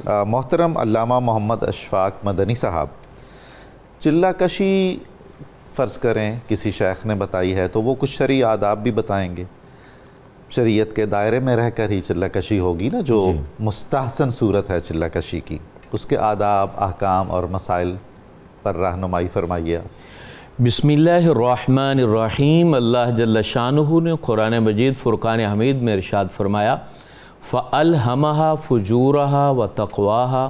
محترم علامہ محمد اشفاق مدنی صاحب، چلہ کشی فرض کریں کسی شیخ نے بتائی ہے تو وہ کچھ شرعی آداب بھی بتائیں گے، شریعت کے دائرے میں رہ کر ہی چلہ کشی ہوگی نا، جو مستحسن صورت ہے چلہ کشی کی، اس کے آداب، احکام اور مسائل پر رہنمائی فرمائیے آپ۔ بسم اللہ الرحمن الرحیم۔ اللہ جل شانہ نے قرآن مجید فرقان حمید میں ارشاد فرمایا فَأَلْهَمَهَا فُجُورَهَا وَتَقْوَاهَا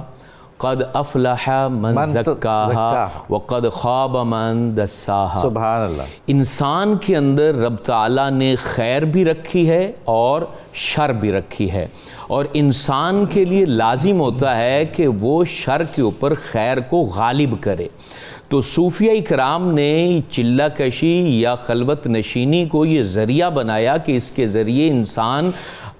قَدْ أَفْلَحَ مَنْ زَكَّاهَا وَقَدْ خَابَ مَنْ دَسَّاهَا۔ سبحان اللہ۔ انسان کے اندر رب تعالیٰ نے خیر بھی رکھی ہے اور شر بھی رکھی ہے، اور انسان کے لیے لازم ہوتا ہے کہ وہ شر کے اوپر خیر کو غالب کرے۔ تو صوفیہ کرام نے چلہ کشی یا خلوت نشینی کو یہ ذریعہ بنایا کہ اس کے ذریعے انسان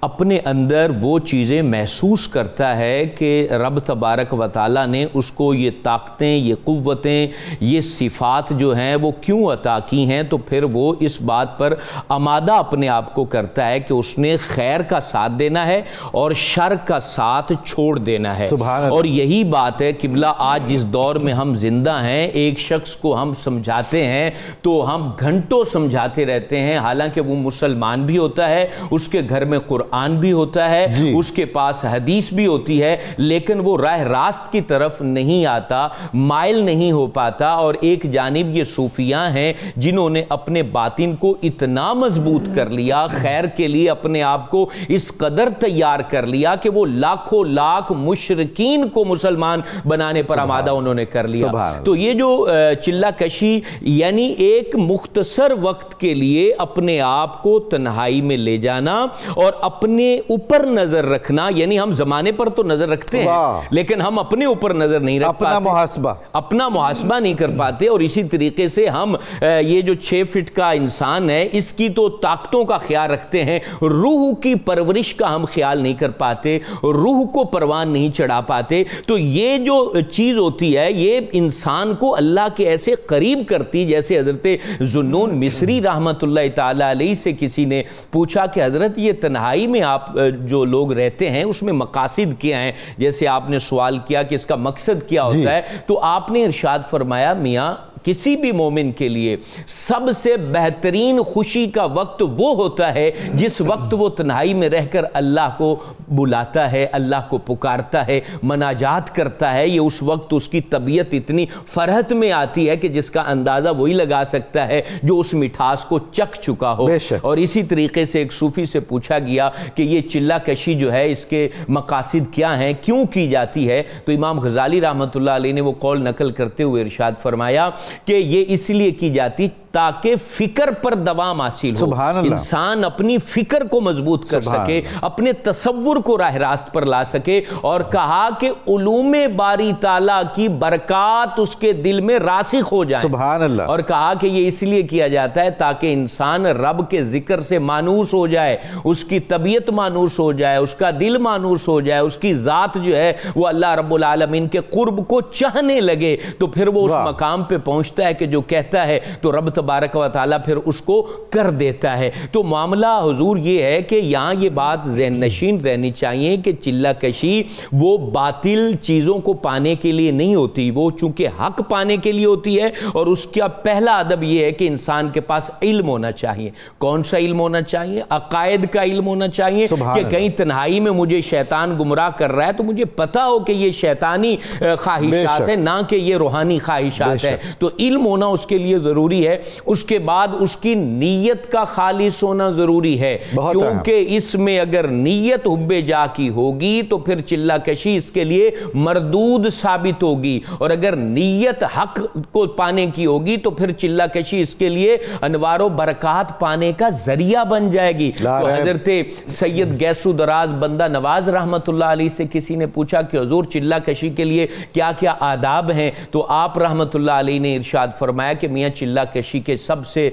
اپنے اندر وہ چیزیں محسوس کرتا ہے کہ رب تبارک و تعالیٰ نے اس کو یہ طاقتیں، یہ قوتیں، یہ صفات جو ہیں وہ کیوں عطا کی ہیں، تو پھر وہ اس بات پر آمادہ اپنے آپ کو کرتا ہے کہ اس نے خیر کا ساتھ دینا ہے اور شر کا ساتھ چھوڑ دینا ہے۔ اور یہی بات ہے قبلہ، آج جس دور میں ہم زندہ ہیں، ایک شخص کو ہم سمجھاتے ہیں تو ہم گھنٹوں سمجھاتے رہتے ہیں، حالانکہ وہ مسلمان بھی ہوتا ہے، اس کے گھر میں قرآن بھی ہوتا ہے، اس کے پاس حدیث بھی ہوتی ہے، لیکن وہ راہ راست کی طرف نہیں آتا، مائل نہیں ہو پاتا۔ اور ایک جانب یہ صوفیاں ہیں جنہوں نے اپنے باطن کو اتنا مضبوط کر لیا، خیر کے لیے اپنے آپ کو اس قدر تیار کر لیا کہ وہ لاکھوں لاکھ مشرکین کو مسلمان بنانے پر آمادہ انہوں نے کر لیا۔ تو یہ جو چلہ کشی یعنی ایک مختصر وقت کے لیے اپنے آپ کو تنہائی میں لے جانا اور اپنے اوپر نظر رکھنا، یعنی ہم زمانے پر تو نظر رکھتے ہیں لیکن ہم اپنے اوپر نظر نہیں رکھ پاتے، اپنا محاسبہ نہیں کر پاتے۔ اور اسی طریقے سے ہم یہ جو 6 فٹ کا انسان ہے، اس کی تو طاقتوں کا خیال رکھتے ہیں، روح کی پرورش کا ہم خیال نہیں کر پاتے، روح کو پروان نہیں چڑھا پاتے۔ تو یہ جو چیز ہوتی ہے یہ انسان کو اللہ کے ایسے قریب کرتی، جیسے حضرت ذوالنون مصری رحمت اللہ تعالی علیہ سے کسی نے پوچھا کہ حضرت یہ تنہائی میں آپ جو لوگ رہتے ہیں اس میں مقاصد کیا ہیں، جیسے آپ نے سوال کیا کہ اس کا مقصد کیا ہوتا ہے، تو آپ نے ارشاد فرمایا میاں کسی بھی مومن کے لیے سب سے بہترین خوشی کا وقت وہ ہوتا ہے جس وقت وہ تنہائی میں رہ کر اللہ کو بلاتا ہے، اللہ کو پکارتا ہے، مناجات کرتا ہے۔ یہ اس وقت اس کی طبیعت اتنی فرحت میں آتی ہے کہ جس کا اندازہ وہی لگا سکتا ہے جو اس مٹھاس کو چکھ چکا ہو۔ اور اسی طریقے سے ایک صوفی سے پوچھا گیا کہ یہ چلہ کشی جو ہے اس کے مقاصد کیا ہیں، کیوں کی جاتی ہے، تو امام غزالی رحمت اللہ علیہ نے وہ قول نقل کرتے ہوئے ارشاد فرمایا کہ یہ اس لیے کی جاتی تاکہ فکر پر دوام حاصل ہو، انسان اپنی فکر کو مضبوط کر سکے، اپنے تصور کو راہ راست پر لا سکے، اور کہا کہ علوم باری تعالیٰ کی برکات اس کے دل میں راسخ ہو جائیں، اور کہا کہ یہ اس لیے کیا جاتا ہے تاکہ انسان رب کے ذکر سے مانوس ہو جائے، اس کی طبیعت مانوس ہو جائے، اس کا دل مانوس ہو جائے، اس کی ذات جو ہے وہ اللہ رب العالمین کے قرب کو چاہنے لگے، تو پھر وہ اس مقام پہ پہنچتا ہے کہ جو کہتا ہے تو رب تبارک و تعالیٰ پھر اس کو کر دیتا ہے۔ تو معاملہ حضور یہ ہے کہ یہاں یہ بات ذہن نشین رہنی چاہیے کہ چلہ کشی وہ باطل چیزوں کو پانے کے لیے نہیں ہوتی، وہ چونکہ حق پانے کے لیے ہوتی ہے، اور اس کا پہلا ادب یہ ہے کہ انسان کے پاس علم ہونا چاہیے۔ کون سا علم ہونا چاہیے؟ عقائد کا علم ہونا چاہیے کہ کہیں تنہائی میں مجھے شیطان گمراہ کر رہا ہے تو مجھے پتا ہو کہ یہ شیطانی خواہشات ہیں، نہ کہ یہ روحانی خواہشات ہیں۔ تو علم ہونا اس کے لیے ضروری ہے۔ اس کے بعد اس کی نیت کا خالص ہونا ضروری ہے، کیونکہ اس میں اگر نیت حب جا کی ہوگی تو پھر چلہ کشی اس کے لیے مردود ثابت ہوگی، اور اگر نیت حق کو پانے کی ہوگی تو پھر چلہ کشی اس کے لیے انوار و برکات پانے کا ذریعہ بن جائے گی۔ تو حضرت سید گیسو دراز بندہ نواز رحمت اللہ علیہ سے کسی نے پوچھا کہ حضور چلہ کشی کے لیے کیا کیا آداب ہیں، تو آپ رحمت اللہ علیہ نے ارشاد فرمایا کہ میاں چلہ کشی کشی کے سب سے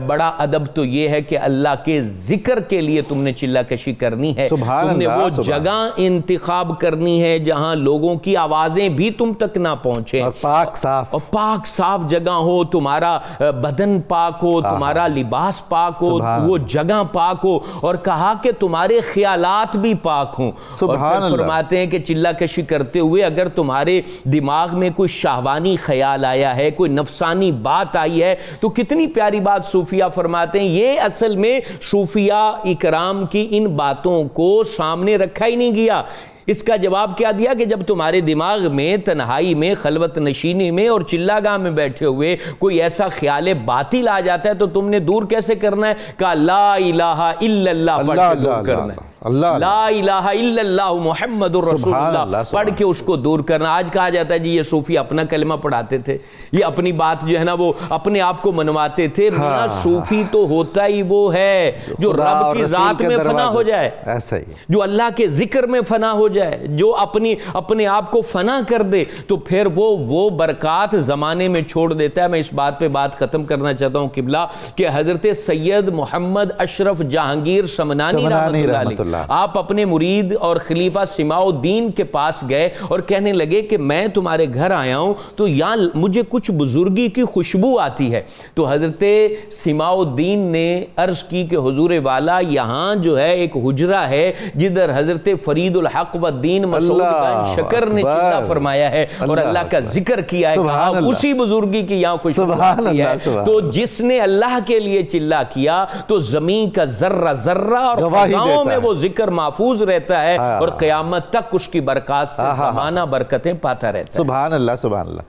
بڑا ادب تو یہ ہے کہ اللہ کے ذکر کے لیے تم نے چلہ کشی کرنی ہے، تم نے وہ جگہ انتخاب کرنی ہے جہاں لوگوں کی آوازیں بھی تم تک نہ پہنچیں، اور پاک صاف جگہ ہو، تمہارا بدن پاک ہو، تمہارا لباس پاک ہو، وہ جگہ پاک ہو، اور کہا کہ تمہارے خیالات بھی پاک ہوں۔ اور پھر فرماتے ہیں کہ چلہ کشی کرتے ہوئے اگر تمہارے دماغ میں کوئی شہوانی خیال آیا ہے، کوئی نفسانی بات آئی ہے، تو کتنی پیاری بات صوفیہ فرماتے ہیں، یہ اصل میں صوفیہ اکرام کی ان باتوں کو سامنے رکھا ہی نہیں گیا۔ اس کا جواب کیا دیا کہ جب تمہارے دماغ میں تنہائی میں خلوت نشینی میں اور چلہ گاہ میں بیٹھے ہوئے کوئی ایسا خیال باطل آ جاتا ہے تو تم نے دور کیسے کرنا ہے؟ کہا لا الہ الا اللہ پڑھ کے دور کرنا ہے، لا الہ الا اللہ محمد رسول اللہ پڑھ کے اس کو دور کرنا۔ آج کہا جاتا ہے جی یہ صوفی اپنا کلمہ پڑھاتے تھے، یہ اپنی بات جو ہے نا وہ اپنے آپ کو منواتے تھے۔ میاں صوفی تو ہوتا ہی وہ ہے جو رب کی ذات میں فنا ہو جائے، جو اللہ کے ذکر میں فنا ہو جائے، جو اپنے آپ کو فنا کر دے، تو پھر وہ برکات زمانے میں چھوڑ دیتا ہے۔ میں اس بات پہ بات ختم کرنا چاہتا ہوں قبلہ کہ حضرت سید محمد اشرف جہانگیر سمنانی رحمۃ اللہ آپ اپنے مرید اور خلیفہ سماع الدین کے پاس گئے اور کہنے لگے کہ میں تمہارے گھر آیا ہوں تو یہاں مجھے کچھ بزرگی کی خوشبو آتی ہے۔ تو حضرت سماع الدین نے عرض کی کہ حضور والا یہاں جو ہے ایک حجرہ ہے جدھر حضرت فرید الحق والدین مسعود بن شکر نے چلہ فرمایا ہے اور اللہ کا ذکر کیا ہے، کہا اسی بزرگی کی یہاں خوشبو آتی ہے۔ تو جس نے اللہ کے لیے چلہ کیا تو زمین کا ذرہ ذرہ اور فضاؤں میں وہ ذکر محفوظ رہتا ہے اور قیامت تک اس کی برکات سے زمانہ برکتیں پاتا رہتا ہے۔ سبحان اللہ، سبحان اللہ۔